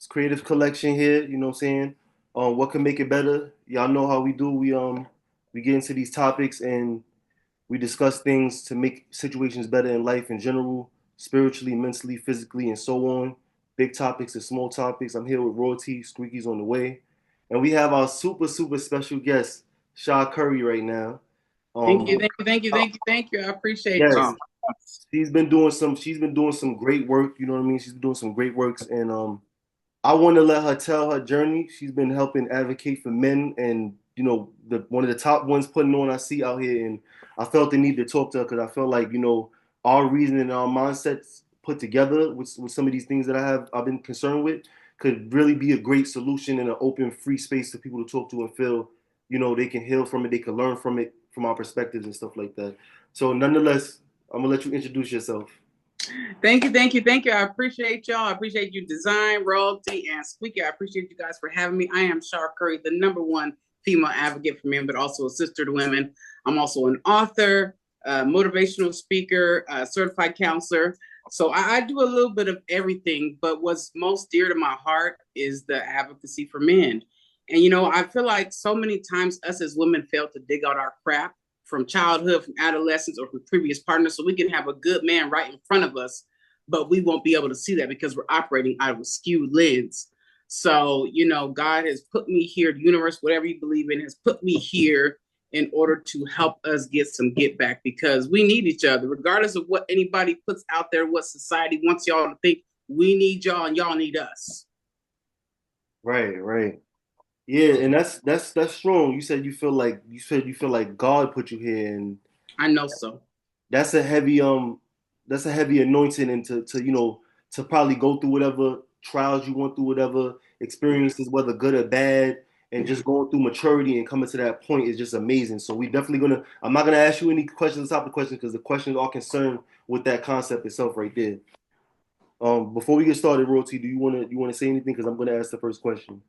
It's Creative Collection here. You know what I'm saying? What can make it better? Y'all know how we do. We get into these topics and we discuss things to make situations better in life in general, spiritually, mentally, physically, and so on. Big topics and small topics. I'm here with Royalty. Squeaky's on the way, and we have our super special guest, Shaw Curry, right now. Thank you, Um, thank you, thank you, thank you, thank you. I appreciate yes, y'all. she's been doing some great work. You know what I mean? She's been doing some great works, and I want to let her tell her journey. She's been helping advocate for men, and the one of the top ones putting on our seat out here. And I felt the need to talk to her because I felt like our reasoning and our mindsets put together with some of these things that I've been concerned with could really be a great solution and an open, free space for people to talk to and feel they can heal from it, they can learn from it, from our perspectives and stuff like that. So, nonetheless, I'm gonna let you introduce yourself. Thank you, thank you, thank you. I appreciate y'all. I appreciate you, Design, Royalty, and Squeaky. I appreciate you guys for having me. I am Char Curry, the number one female advocate for men, but also a sister to women. I'm also an author, motivational speaker, certified counselor. So I do a little bit of everything, but what's most dear to my heart is the advocacy for men. And I feel like so many times us as women fail to dig out our crap from childhood, from adolescence, or from previous partners, so we can have a good man right in front of us, but we won't be able to see that because we're operating out of a skewed lens. So, God has put me here, the universe, whatever you believe in, has put me here in order to help us get some get back because we need each other, regardless of what anybody puts out there, what society wants y'all to think. We need y'all and y'all need us. Right, right. Yeah, and that's strong. You said you feel like God put you here, and I know so. that's a heavy that's a heavy anointing, and to probably go through whatever trials you went through, whatever experiences, whether good or bad, and just going through maturity and coming to that point is just amazing. So we definitely gonna. I'm not gonna ask you any questions, top of questions, because the questions are concerned with that concept itself right there. Before we get started, Royalty, do you wanna say anything? Because I'm gonna ask the first question.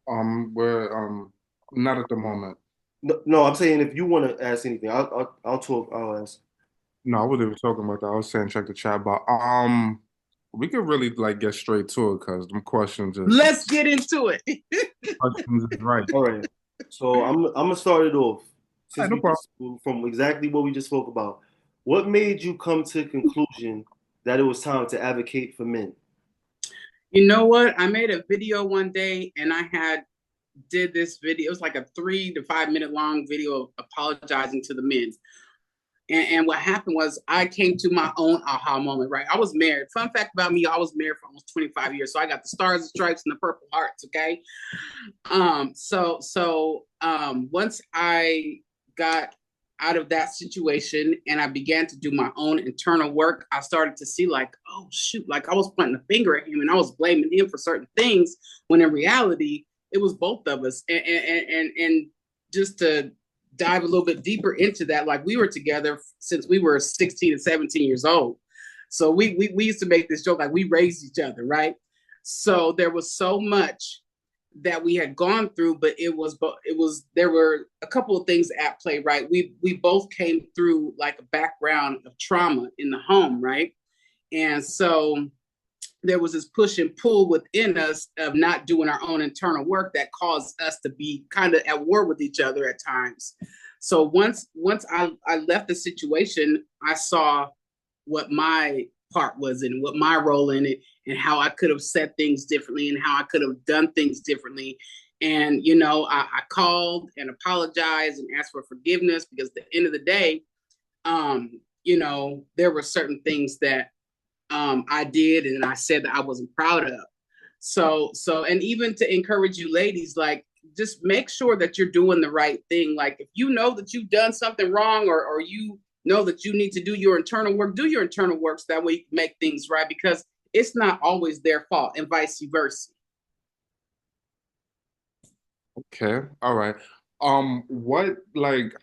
We're not at the moment. No, no, I'm saying if you want to ask anything, I'll talk. I'll ask. No, I wasn't even talking about that. I was saying check the chat, but we could really like get straight to it because them Let's get into it. questions is right. All right. So I'm gonna start it off All since right, no we problem. just from exactly what we just spoke about. What made you come to the conclusion that it was time to advocate for men? You know what? I made a video one day and I had did this video. It was like a 3 to 5 minute long video of apologizing to the men. And what happened was I came to my own aha moment, right? I was married. Fun fact about me, I was married for almost 25 years. So I got the stars and stripes and the purple hearts, okay? Once I got out of that situation and I began to do my own internal work, I started to see like, oh shoot, like I was pointing a finger at him and I was blaming him for certain things when in reality it was both of us. And just to dive a little bit deeper into that, like we were together since we were 16 and 17 years old. So we used to make this joke like we raised each other, right? So there was so much that we had gone through, but it was there were a couple of things at play, right? We both came through like a background of trauma in the home, right? And so there was this push and pull within us of not doing our own internal work that caused us to be kind of at war with each other at times. So once I left the situation, I saw what my part was and what my role in it and how I could have said things differently and how I could have done things differently. And, I called and apologized and asked for forgiveness because at the end of the day, there were certain things that I did and I said that I wasn't proud of. And even to encourage you ladies, like, just make sure that you're doing the right thing. Like, if you know that you've done something wrong or you know that you need to do your internal work, do your internal work so that way you can make things right because it's not always their fault and vice versa. Okay, all right. What like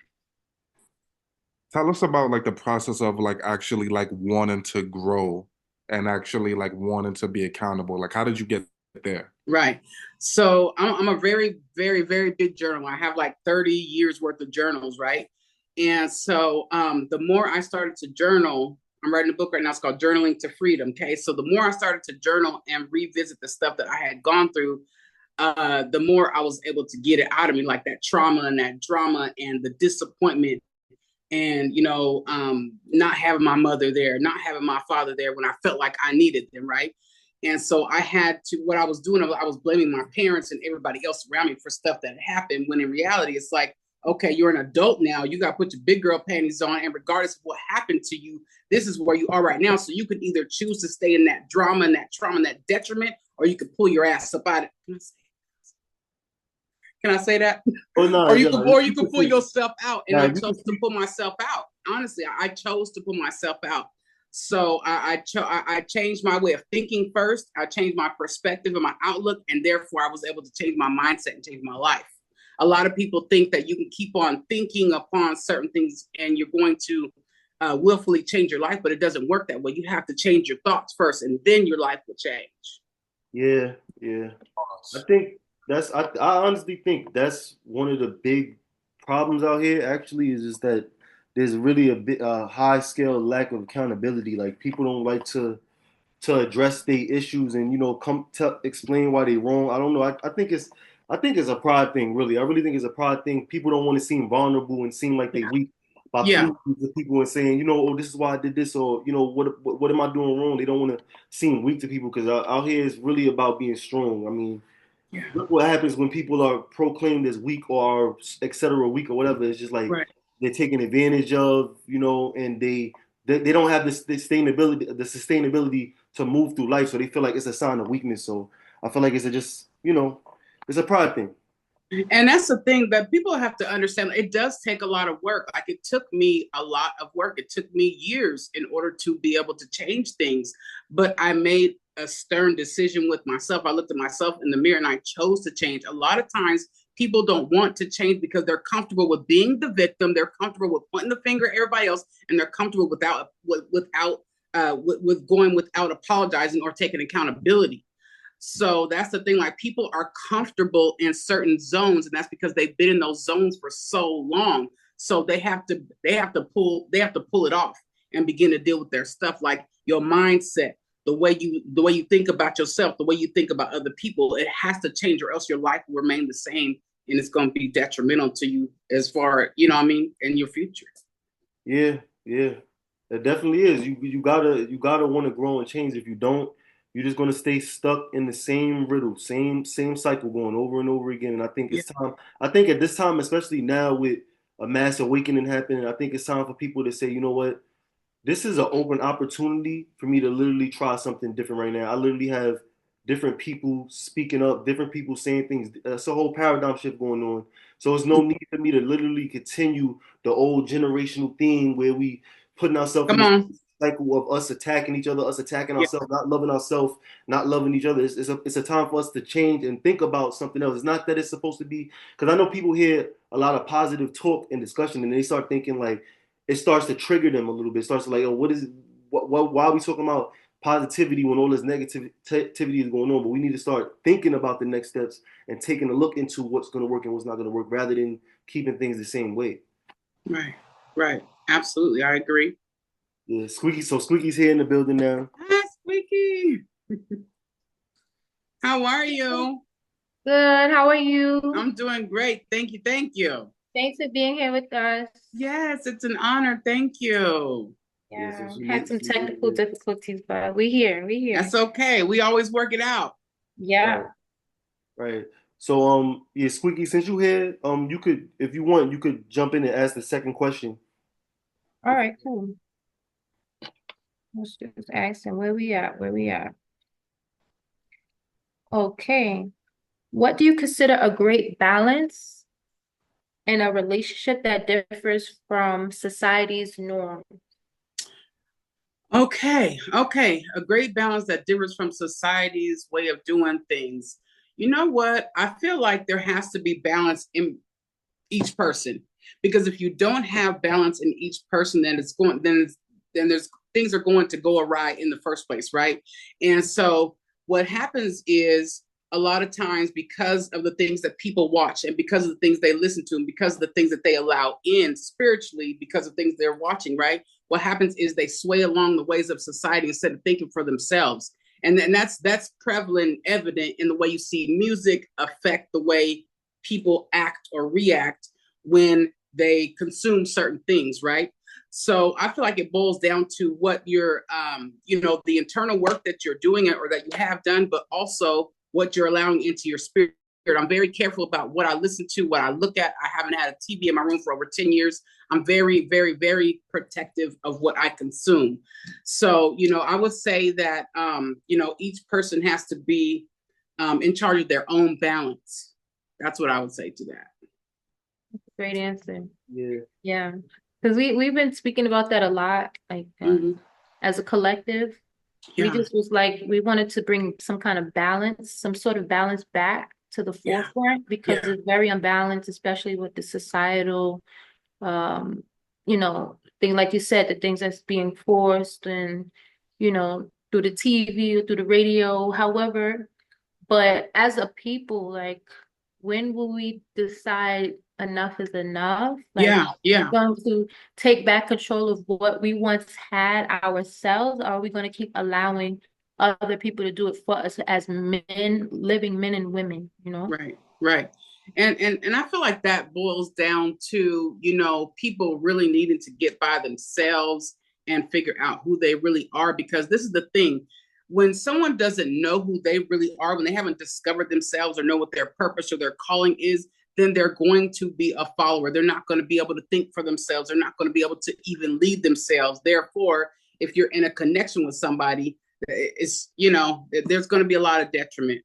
tell us about like the process of like actually like wanting to grow and actually like wanting to be accountable. Like, how did you get there? Right. So I'm a very, very, very big journal. I have like 30 years worth of journals, right? And so the more I started to journal, I'm writing a book right now. It's called Journaling to Freedom. Okay. So the more I started to journal and revisit the stuff that I had gone through, the more I was able to get it out of me, like that trauma and that drama and the disappointment and, not having my mother there, not having my father there when I felt like I needed them. Right. And so I had to, what I was doing, I was blaming my parents and everybody else around me for stuff that happened, when in reality, it's like, okay, you're an adult now. You got to put your big girl panties on. And regardless of what happened to you, this is where you are right now. So you can either choose to stay in that drama and that trauma and that detriment, or you can pull your ass up out of it. Can I say that? Oh, no, or you can pull yourself out. And I chose to pull myself out. Honestly, I chose to pull myself out. So I changed my way of thinking first. I changed my perspective and my outlook, and therefore I was able to change my mindset and change my life. A lot of people think that you can keep on thinking upon certain things and you're going to willfully change your life, but it doesn't work that way. You have to change your thoughts first, and then your life will change. Yeah, yeah. I honestly think that's one of the big problems out here. Actually, is just that there's really a high scale lack of accountability. Like people don't like to address their issues and come to explain why they're wrong. I don't know. I think it's a pride thing, really. I really think it's a pride thing. People don't want to seem vulnerable and seem like they weak by proving to people and saying, oh, this is why I did this, or what am I doing wrong? They don't want to seem weak to people, because out here it's really about being strong. I mean, look what happens when people are proclaimed as weak or et cetera, weak or whatever. It's just like they're taken advantage of, and they don't have the sustainability to move through life, so they feel like it's a sign of weakness. So I feel like it's it's a pride thing. And that's the thing that people have to understand. It does take a lot of work. Like, it took me a lot of work. It took me years in order to be able to change things. But I made a stern decision with myself. I looked at myself in the mirror and I chose to change. A lot of times people don't want to change because they're comfortable with being the victim. They're comfortable with pointing the finger at everybody else, and they're comfortable with going without apologizing or taking accountability. So that's the thing. Like, people are comfortable in certain zones, and that's because they've been in those zones for so long. So they have to pull it off and begin to deal with their stuff, like your mindset, the way you think about yourself, the way you think about other people. It has to change, or else your life will remain the same, and it's going to be detrimental to you as far, in your future. Yeah, yeah, it definitely is. You gotta want to grow and change. If you don't, you're just gonna stay stuck in the same riddle, same cycle going over and over again. And I think it's time. I think at this time, especially now with a mass awakening happening, I think it's time for people to say, you know what, this is an open opportunity for me to literally try something different right now. I literally have different people speaking up, different people saying things. It's a whole paradigm shift going on. So there's no need for me to literally continue the old generational thing where we putting ourselves in this cycle of us attacking each other, us attacking ourselves, not loving ourselves, not loving each other. It's a time for us to change and think about something else. It's not that it's supposed to be, because I know people hear a lot of positive talk and discussion and they start thinking like, it starts to trigger them a little bit. It starts to like, oh, what is it? Why are we talking about positivity when all this negativity is going on? But we need to start thinking about the next steps and taking a look into what's going to work and what's not going to work, rather than keeping things the same way. Right. Absolutely, I agree. Yeah, Squeaky. So Squeaky's here in the building now. Hi, Squeaky. How are you? Good. How are you? I'm doing great. Thank you. Thanks for being here with us. Yes, it's an honor. Thank you. Yeah, we had some technical difficulties, but we're here. That's okay. We always work it out. Yeah. Right. So yeah, Squeaky, since you here, you could, if you want, you could jump in and ask the second question. All right, cool. Let's just ask him where we at. Okay. What do you consider a great balance in a relationship that differs from society's norm? Okay. A great balance that differs from society's way of doing things. You know what? I feel like there has to be balance in each person, because if you don't have balance in each person, then there's things are going to go awry in the first place, right? And so what happens is, a lot of times, because of the things that people watch and because of the things they listen to and because of the things that they allow in spiritually, because of things they're watching, right? what happens is they sway along the ways of society instead of thinking for themselves. And then that's prevalent, evident in the way you see music affect the way people act or react when they consume certain things, right? So I feel like it boils down to what your, the internal work that you're doing or that you have done, but also what you're allowing into your spirit. I'm very careful about what I listen to, what I look at. I haven't had a TV in my room for over 10 years. I'm very, very, very protective of what I consume. So, I would say that, each person has to be in charge of their own balance. That's what I would say to that. Great answer. Yeah. Yeah. Because we've been speaking about that a lot, like as a collective. Yeah. We just was like, we wanted to bring some kind of balance, some sort of balance back to the forefront because it's very unbalanced, especially with the societal, thing, like you said, the things that's being forced and, through the TV or through the radio, however. But as a people, like, when will we decide enough is enough? Like, yeah. going to take back control of what we once had ourselves, or are we going to keep allowing other people to do it for us as men, living men and women, Right. And I feel like that boils down to, people really needing to get by themselves and figure out who they really are, because this is the thing. When someone doesn't know who they really are, when they haven't discovered themselves or know what their purpose or their calling is, then they're going to be a follower. They're not going to be able to think for themselves. They're not going to be able to even lead themselves. Therefore, if you're in a connection with somebody, it's, there's going to be a lot of detriment.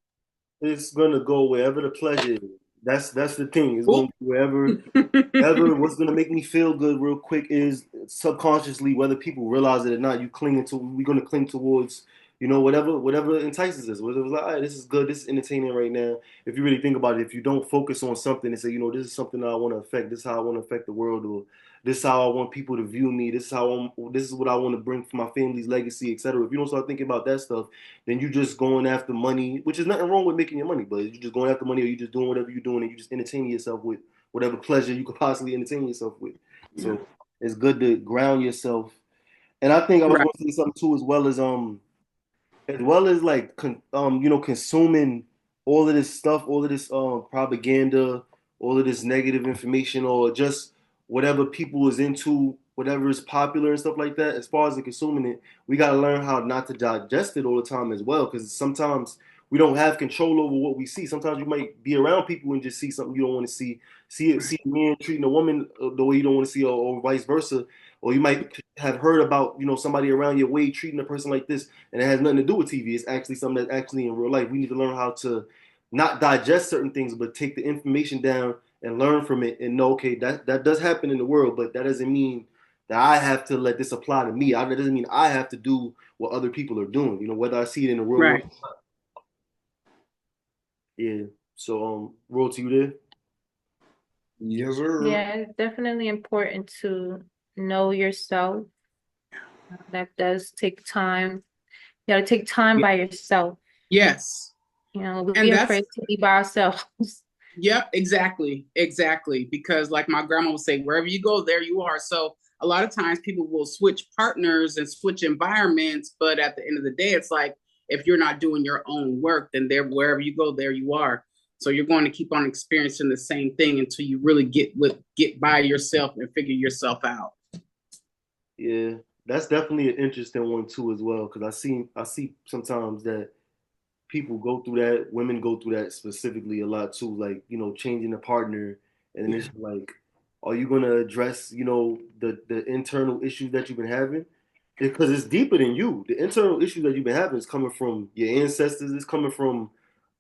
It's gonna go wherever the pleasure is. That's the thing. It's going to be wherever what's gonna make me feel good real quick is subconsciously, whether people realize it or not, we're gonna cling towards, whatever entices us. Whether it's like, all right, this is good, this is entertaining right now. If you really think about it, if you don't focus on something and say, this is something that I want to affect, this is how I want to affect the world, or this is how I want people to view me, this is what I want to bring for my family's legacy, etc. If you don't start thinking about that stuff, then you're just going after money, which is nothing wrong with making your money, but you're just going after money, or you're just doing whatever you're doing and you're just entertaining yourself with whatever pleasure you could possibly entertain yourself with. So it's good to ground yourself. And I think I was going to say something too, as well as like consuming all of this stuff, all of this propaganda, all of this negative information, or just whatever people is into, whatever is popular and stuff like that. As far as the consuming it, we got to learn how not to digest it all the time as well, because sometimes we don't have control over what we see. Sometimes you might be around people and just see something you don't want to see. See a man treating a woman the way you don't want to see, or vice versa. Or you might have heard about, somebody around your way treating a person like this, and it has nothing to do with TV. It's actually something that's actually in real life. We need to learn how to not digest certain things, but take the information down and learn from it and know, okay, that does happen in the world, but that doesn't mean that I have to let this apply to me. That doesn't mean I have to do what other people are doing, whether I see it in the real world. Yeah. So, Royalty, you there? Yes, sir. Yeah, it's definitely important to know yourself. That does take time. You gotta take time by yourself. Yes. We're afraid to be by ourselves. Yep, exactly. Because like my grandma would say, wherever you go, there you are. So a lot of times people will switch partners and switch environments, but at the end of the day, it's like, if you're not doing your own work, then wherever you go, there you are. So you're going to keep on experiencing the same thing until you really get by yourself and figure yourself out. Yeah, that's definitely an interesting one too as well, because I see sometimes that people go through that, women go through that specifically a lot too, like, changing a partner, and then it's like, are you gonna address, the internal issues that you've been having? Because it's deeper than you. The internal issues that you've been having is coming from your ancestors, it's coming from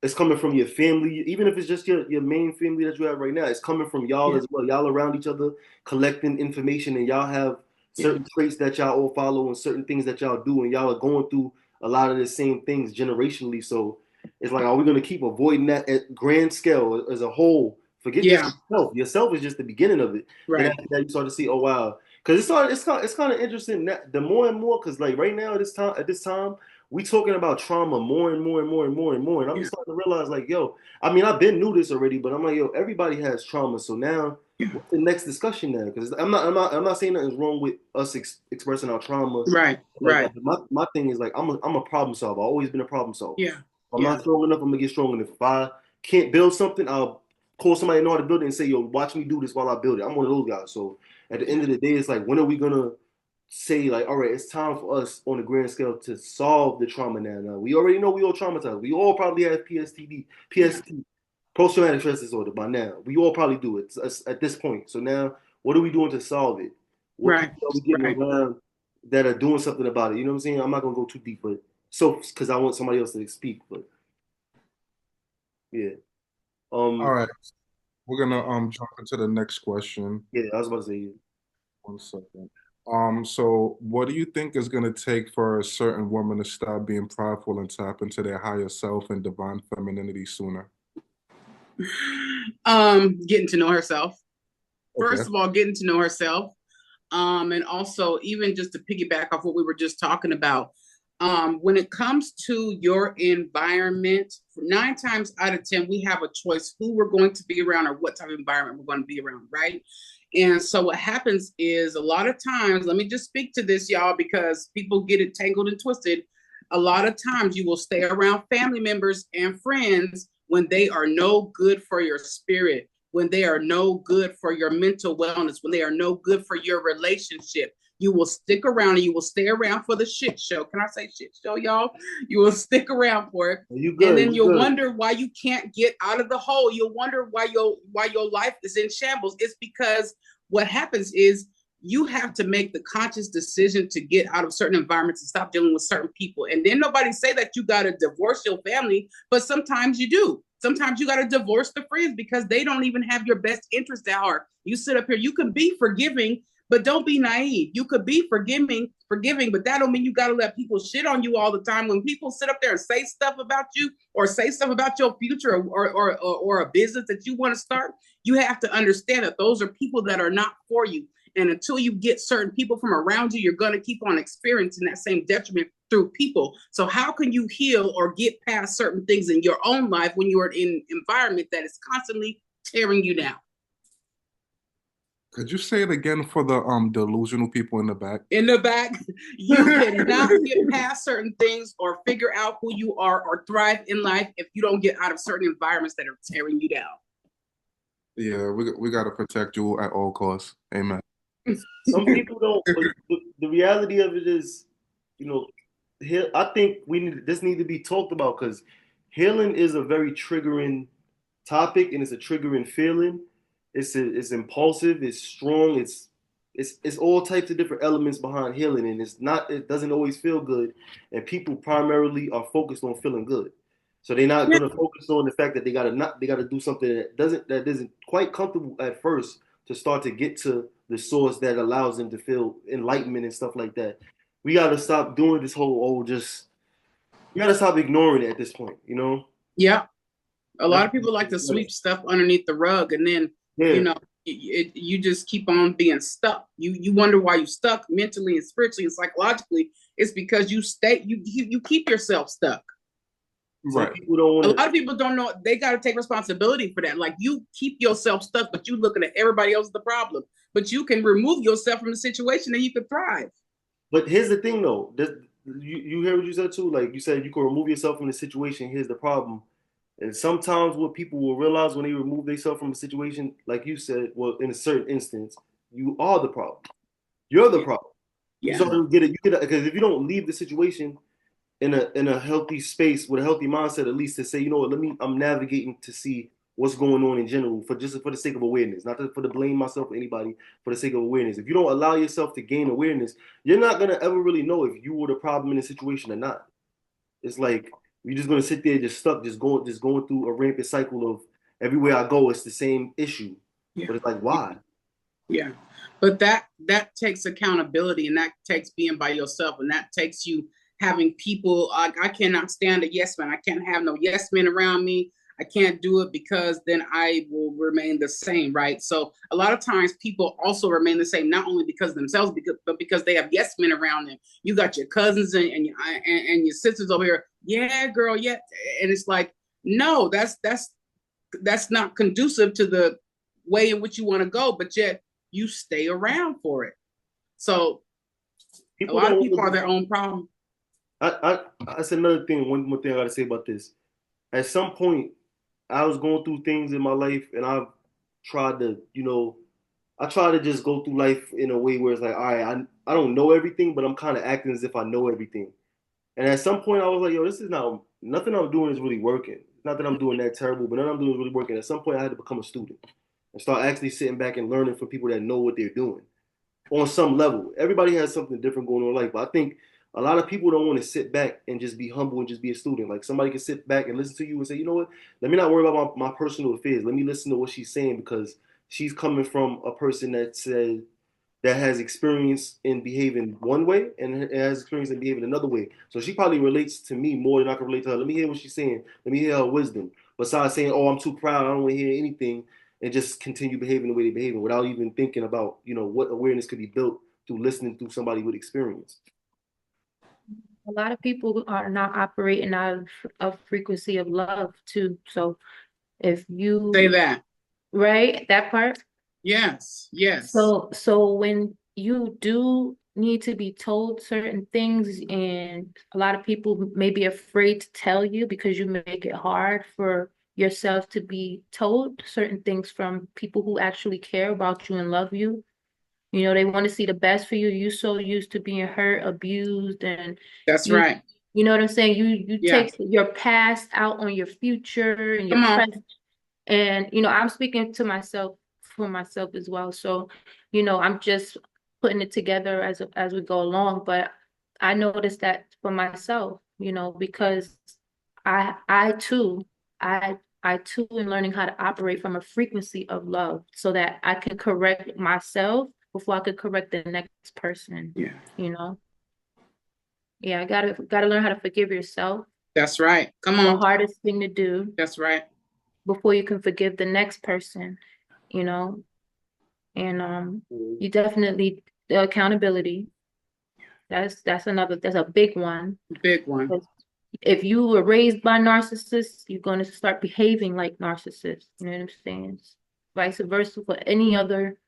your family, even if it's just your main family that you have right now. It's coming from y'all as well. Y'all around each other collecting information, and y'all have certain traits that y'all all follow and certain things that y'all do, and y'all are going through a lot of the same things generationally. So it's like, are we going to keep avoiding that at grand scale as a whole? Forget just yourself. Yourself is just the beginning of it. Right. And after that, you start to see, oh wow, because it's kind of interesting that the more and more, because like right now at this time we talking about trauma more and more and more and more and more. And I'm Yeah. starting to realize, like, yo, I mean, I've been knew this already, but I'm like, yo, everybody has trauma. So now, what's the next discussion now? Because I'm not saying nothing's wrong with us expressing our trauma Right. like Right. that. But my thing is like, I'm a problem solver. I've always been a problem solver. Yeah. If I'm Yeah. not strong enough, I'm gonna get strong enough. If I can't build something, I'll call somebody who know how to build it and say, yo, watch me do this while I build it. I'm one of those guys. So at the end of the day, it's like, when are we gonna say like, all right, it's time for us on a grand scale to solve the trauma now. Now we already know we all traumatized. We all probably have PSTD, PST, post traumatic stress disorder by now. We all probably do it at this point. So now, what are we doing to solve it? What Right. people are we getting Right. around that are doing something about it? You know what I'm saying? I'm not gonna go too deep, but so because I want somebody else to speak. But yeah, All right, we're gonna jump into the next question. yeah, I was about to say yeah. 1 second. So what do you think is gonna take for a certain woman to stop being prideful and tap into their higher self and divine femininity sooner? Getting to know herself. Okay. First of all, getting to know herself. And also, even just to piggyback off what we were just talking about, when it comes to your environment, 9 times out of 10, we have a choice who we're going to be around or what type of environment we're going to be around, right? And so what happens is a lot of times, let me just speak to this, y'all, because people get it tangled and twisted. A lot of times you will stay around family members and friends when they are no good for your spirit, when they are no good for your mental wellness, when they are no good for your relationship. You will stick around and you will stay around for the shit show. Can I say shit show, y'all? You will stick around for it. You And good? then You you'll good? wonder why you can't get out of the hole. You'll wonder why your life is in shambles. It's because what happens is you have to make the conscious decision to get out of certain environments and stop dealing with certain people. And then nobody say that you got to divorce your family, but sometimes you do. Sometimes you got to divorce the friends because they don't even have your best interest at heart. You sit up here, you can be forgiving, but don't be naive. You could be forgiving, but that don't mean you got to let people shit on you all the time. When people sit up there and say stuff about you or say stuff about your future or a business that you want to start, you have to understand that those are people that are not for you. And until you get certain people from around you, you're going to keep on experiencing that same detriment through people. So how can you heal or get past certain things in your own life when you're in an environment that is constantly tearing you down? Could you say it again for the delusional people in the back? In the back, you cannot get past certain things or figure out who you are or thrive in life if you don't get out of certain environments that are tearing you down. Yeah, we got to protect you at all costs. Amen. Some people don't. But the reality of it is, you know, I think this need to be talked about because healing is a very triggering topic and it's a triggering feeling. It's impulsive. It's strong. It's all types of different elements behind healing, and it doesn't always feel good. And people primarily are focused on feeling good, so they're not gonna focus on the fact that they gotta do something that isn't quite comfortable at first to start to get to the source that allows them to feel enlightenment and stuff like that. We gotta stop doing this whole we gotta stop ignoring it at this point, you know? Yeah. A lot That's, of people like to sweep stuff underneath the rug, and then yeah. you just keep on being stuck. You wonder why you stuck mentally and spiritually and psychologically. It's because you keep yourself stuck. Right. People don't want A lot of people don't know they got to take responsibility for that. Like you keep yourself stuck, but you looking at everybody else the problem. But you can remove yourself from the situation and you can thrive. But here's the thing though. You hear what you said too? Like you said you can remove yourself from the situation. Here's the problem. And sometimes what people will realize when they remove themselves from a situation, like you said, well, in a certain instance, you are the problem. You're the problem. You Yeah. start to get it. You get because if you don't leave the situation in a healthy space with a healthy mindset, at least to say, you know what, I'm navigating to see what's going on in general for the sake of awareness, not for to blame myself or anybody, for the sake of awareness. If you don't allow yourself to gain awareness, you're not gonna ever really know if you were the problem in the situation or not. It's like you're just gonna sit there just stuck, just going through a rampant cycle of everywhere I go, it's the same issue. Yeah. But it's like, why? Yeah. But that takes accountability, and that takes being by yourself, and that takes you having people. I cannot stand a yes man. I can't have no yes men around me. I can't do it because then I will remain the same, right? So a lot of times people also remain the same, not only because of themselves, but because they have yes men around them. You got your cousins and your sisters over here. Yeah, girl, yeah. And it's like, no, that's not conducive to the way in which you want to go, but yet you stay around for it. So a lot of people are their own problem. That's another thing. One more thing I gotta say about this. At some point, I was going through things in my life, and I tried to, I try to just go through life in a way where it's like, all right, I don't know everything, but I'm kind of acting as if I know everything. And at some point, I was like, yo, this is not nothing I'm doing is really working. Not that I'm doing that terrible, but nothing I'm doing is really working. At some point, I had to become a student and start actually sitting back and learning from people that know what they're doing on some level. Everybody has something different going on in life, but I think a lot of people don't want to sit back and just be humble and just be a student. Like somebody can sit back and listen to you and say, you know what, let me not worry about my personal affairs. Let me listen to what she's saying because she's coming from a person that has experience in behaving one way and has experience in behaving another way. So she probably relates to me more than I can relate to her. Let me hear what she's saying. Let me hear her wisdom. Besides saying, oh, I'm too proud, I don't want to hear anything, and just continue behaving the way they're behaving without even thinking about, what awareness could be built through listening to somebody with experience. A lot of people are not operating out of a frequency of love too. So if you say that, right, that part. Yes. So when you do need to be told certain things, and a lot of people may be afraid to tell you because you make it hard for yourself to be told certain things from people who actually care about you and love you. They want to see the best for you. You so used to being hurt, abused, and that's you right. you know what I'm saying? You Yeah. take your past out on your future and your Come on. present. And I'm speaking to myself for myself as well. So, I'm just putting it together as we go along. But I noticed that for myself, because I too, I too am learning how to operate from a frequency of love so that I can correct myself before I could correct the next person. Yeah. Yeah, gotta learn how to forgive yourself. That's right. Come on. The hardest thing to do. That's right. Before you can forgive the next person, and you definitely the accountability. That's a big one. Big one. If you were raised by narcissists, you're going to start behaving like narcissists. You know what I'm saying? Vice versa for any other,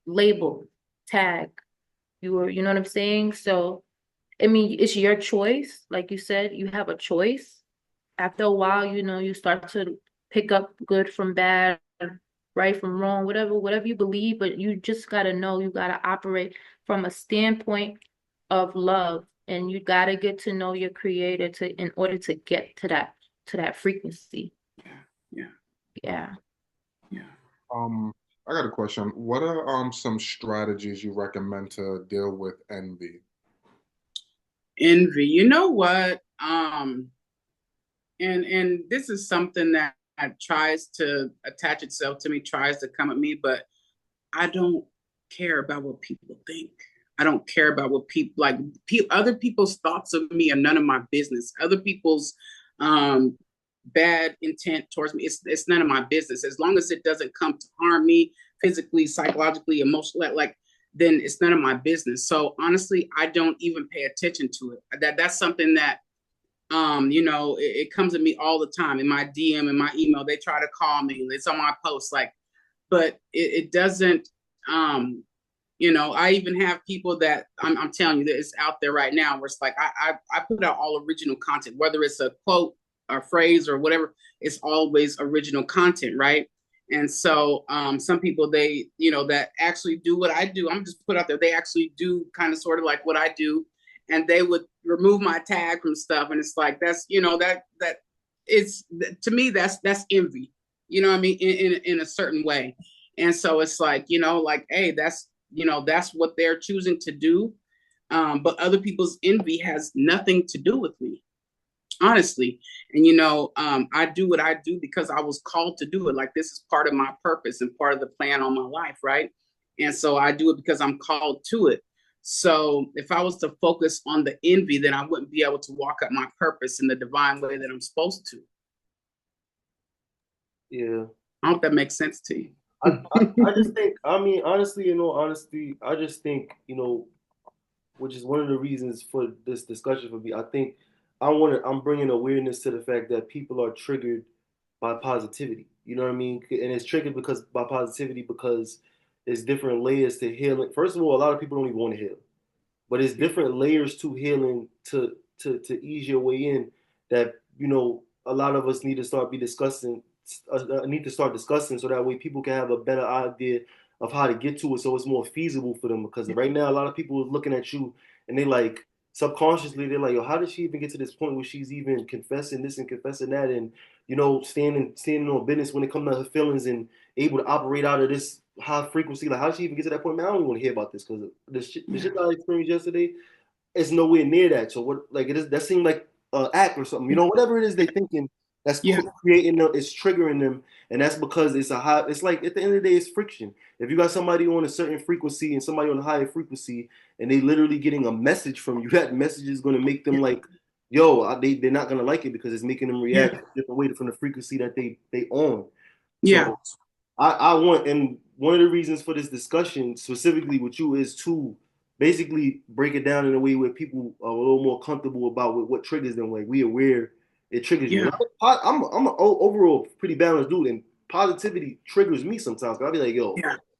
label, tag. You know what I'm saying? So, I mean, it's your choice. Like you said, you have a choice. After a while, you start to pick up good from bad, right from wrong, whatever you believe, but you just gotta know you gotta operate from a standpoint of love, and you gotta get to know your creator in order to get to that frequency. Yeah. I got a question. What are some strategies you recommend to deal with envy? Envy, you know what? And this is something that tries to attach itself to me, tries to come at me, but I don't care about what people think. I don't care about what people like. Other people's thoughts of me are none of my business. Other people's bad intent towards me, it's none of my business. As long as it doesn't come to harm me physically, psychologically, emotionally, then it's none of my business. So honestly, I don't even pay attention to it. That's something that it comes to me all the time in my DM, in my email. They try to call me. It's on my posts, but it doesn't. I even have people that I'm telling you that it's out there right now where it's like I put out all original content, whether it's a quote or phrase or whatever. It's always original content, right? And so some people that actually do what I do. I'm just put out there. They actually do kind of sort of like what I do, and they would remove my tag from stuff, and it's like that's that it's to me that's envy, what I mean, in a certain way. And so it's like hey, that's what they're choosing to do, but other people's envy has nothing to do with me, honestly. And I do what I do because I was called to do it. Like, this is part of my purpose and part of the plan on my life, right? And so I do it because I'm called to it. So if I was to focus on the envy, then I wouldn't be able to walk up my purpose in the divine way that I'm supposed to. Yeah. I hope that makes sense to you. I just think, I mean, honestly, in all honesty, I just think, which is one of the reasons for this discussion for me. I think I'm bringing awareness to the fact that people are triggered by positivity. You know what I mean? And it's triggered because by positivity because there's different layers to healing. First of all, a lot of people don't even want to heal, but it's different layers to healing to ease your way in that a lot of us need to start be discussing need to start discussing so that way people can have a better idea of how to get to it so it's more feasible for them because right now a lot of people are looking at you and they like subconsciously they're like, yo, how did she even get to this point where she's even confessing this and confessing that and standing on business when it comes to her feelings and able to operate out of this high frequency? Like, how did she even get to that point? Man, I don't even want to hear about this because the shit that I experienced yesterday is nowhere near that. So what, like, it is that seemed like an act or something, whatever it is they thinking that's creating them, it's triggering them, and that's because it's a high. It's like at the end of the day, it's friction. If you got somebody on a certain frequency and somebody on a higher frequency, and they literally getting a message from you, that message is going to make them like, yo, they're not going to like it because it's making them react a different way from the frequency that they on. Yeah. So I want, and one of the reasons for this discussion specifically with you is to basically break it down in a way where people are a little more comfortable about what triggers them. Like we aware it triggers you. And I'm an overall pretty balanced dude, and positivity triggers me sometimes. I'll be like, yo,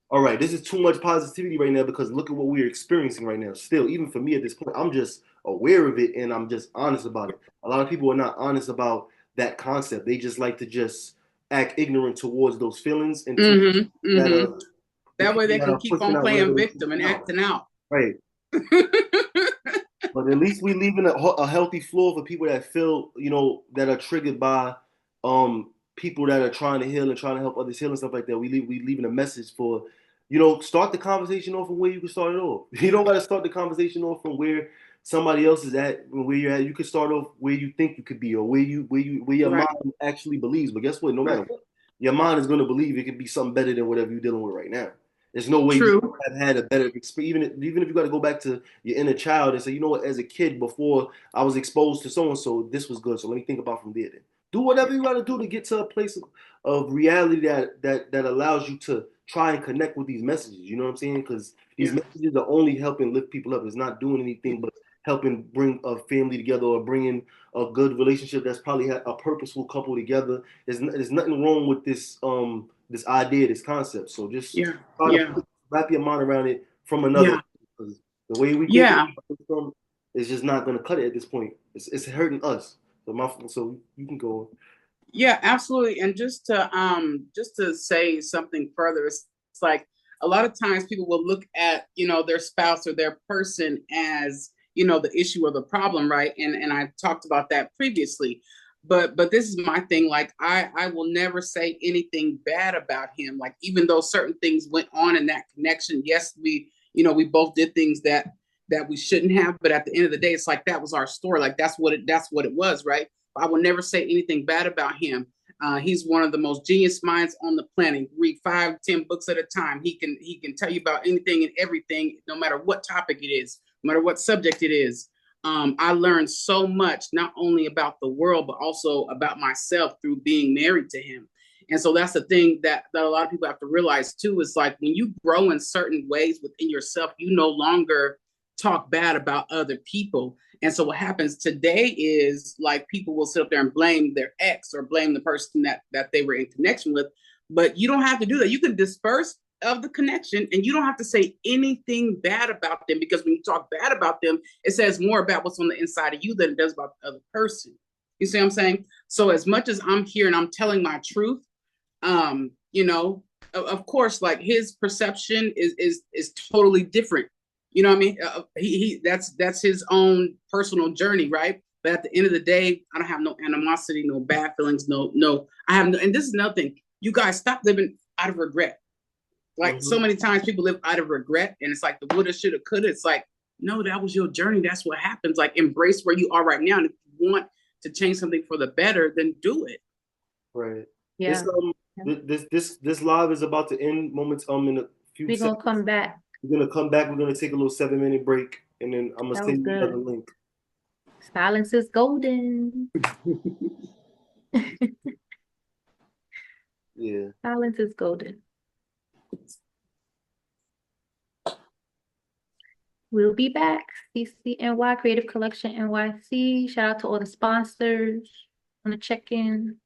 all right, this is too much positivity right now because look at what we're experiencing right now. Still, even for me at this point, I'm just aware of it and I'm just honest about it. A lot of people are not honest about that concept. They just like to just act ignorant towards those feelings and that way they can keep on playing victim and acting out. Right. But at least we leaving a healthy floor for people that feel, that are triggered by people that are trying to heal and trying to help others heal and stuff like that. We leaving a message for, start the conversation off from where you can start it off. You don't gotta start the conversation off from where somebody else is at, where you're at. You can start off where you think you could be or where your mind actually believes. But guess what? No matter what, your mind is gonna believe it could be something better than whatever you're dealing with right now. There's no way you have had a better experience. Even if you got to go back to your inner child and say, you know what, as a kid, before I was exposed to so and so, this was good. So let me think about from there. Then do whatever you got to do to get to a place of reality that allows you to try and connect with these messages. You know what I'm saying? Because these messages are only helping lift people up. It's not doing anything but helping bring a family together or bringing a good relationship that's probably a purposeful couple together. There's nothing wrong with this idea, this concept. So just try to wrap your mind around it from another. Because the way we think from is just not going to cut it at this point. It's hurting us. So you can go. Yeah, absolutely. And just to say something further, it's like a lot of times people will look at their spouse or their person as the issue or the problem, right? And I talked about that previously. But this is my thing. Like I will never say anything bad about him. Like even though certain things went on in that connection, yes, we both did things that we shouldn't have. But at the end of the day, it's like that was our story. Like that's what it was, right? I will never say anything bad about him. He's one of the most genius minds on the planet. Read 5-10 books at a time. He can tell you about anything and everything, no matter what topic it is, no matter what subject it is. I learned so much, not only about the world, but also about myself through being married to him. And so that's the thing that a lot of people have to realize too, is like when you grow in certain ways within yourself, you no longer talk bad about other people. And so what happens today is like people will sit up there and blame their ex or blame the person that they were in connection with. But you don't have to do that. You can disperse of the connection and you don't have to say anything bad about them, because when you talk bad about them, it says more about what's on the inside of you than it does about the other person. You see what I'm saying? So as much as I'm here and I'm telling my truth, of course, like his perception is totally different. You know what I mean? That's his own personal journey, right? But at the end of the day, I don't have no animosity, no bad feelings, no. I have no, and this is another thing. You guys stop living out of regret. Like so many times people live out of regret, and it's like the woulda, shoulda, coulda. It's like, no, that was your journey. That's what happens. Like embrace where you are right now. And if you want to change something for the better, then do it. Right. Yeah. This live is about to end moments in a few We're seconds. gonna come back. We're gonna come back. We're gonna take a little 7-minute break, and then I'm gonna send you another link. Silence is golden. Yeah. Silence is golden. We'll be back. CCNY Creative Collection NYC. Shout out to all the sponsors on the check-in.